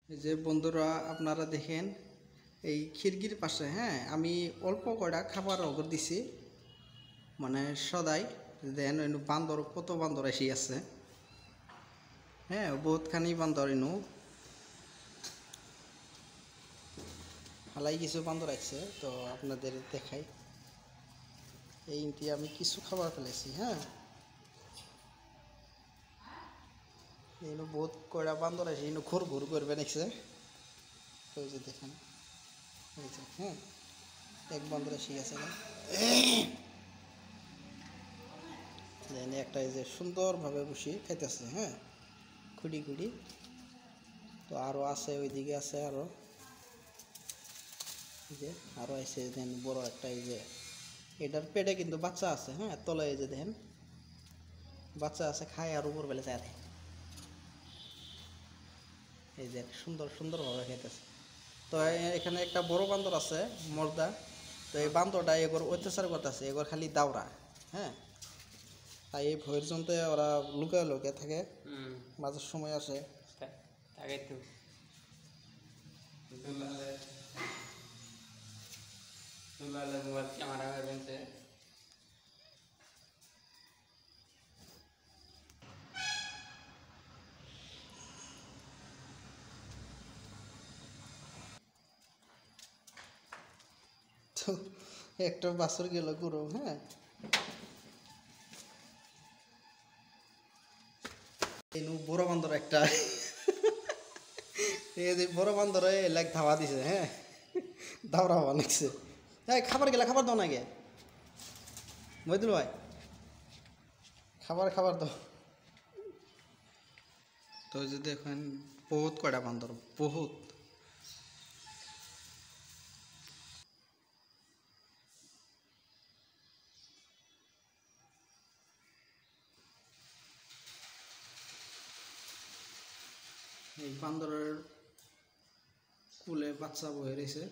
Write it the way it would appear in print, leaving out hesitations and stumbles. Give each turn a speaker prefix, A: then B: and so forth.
A: এই যে বন্ধুরা আপনারা দেখেন এই খিড়কির পাশে আমি অল্প কয়টা খাবার অগর দিছি মানে সদাই দেন এনু বান্দর কত বান্দর এসে আছে বহুতখানি বান্দর এনু হালাই কিছু বান্দর আছে তো আপনাদের দেখাই এই ইনটি আমি কিছু খাবার ফেলেছি এনু বহুত কয়টা বান্দর আছে এনু ঘুর ঘুর করবে দেখছে তো এই যে দেখেন এই যে এক বান্দর এসে গেছে দেন একটা এই যে সুন্দরভাবে বসে খাইতেছে খুঁড়ি খুঁড়ি তো আরও আছে ওইদিকে আছে আরও এই যে আরও আছে দেন বড় একটা এই যে এটার পেটে কিন্তু বাচ্চা আছে তলে এই যে দেখেন বাচ্চা আছে খায় আর উপর বেলে যায় এই যে সুন্দর সুন্দরভাবে খাইতেছে তো এখানে একটা বড় বান্দর আছে মর্দা তো এই বান্দরটা এগোর অত্যাচার করতেছে এগোর খালি দাওরা তাই এই ভয়ের জন্য ওরা লুকায় লুকে থাকে মাঝের সময় আসে
B: তাকে তো মোবাইল ক্যামেরা বেরোচ্ছে
A: তো একটা বাছর গেল গুরু বড় বান্দর একটা এই বড় বান্দরে লাইক ধাওয়া দিছে ধাওয়া বানাইছে খাবার গেলা খাবার দাও না গে মহিদুল ভাই খাবার খাবার দাও তো যে দেখেন বহুত কয়টা বান্দর বহুত এই বান্দরের কুলে বাচ্চা বয়ে রয়েছে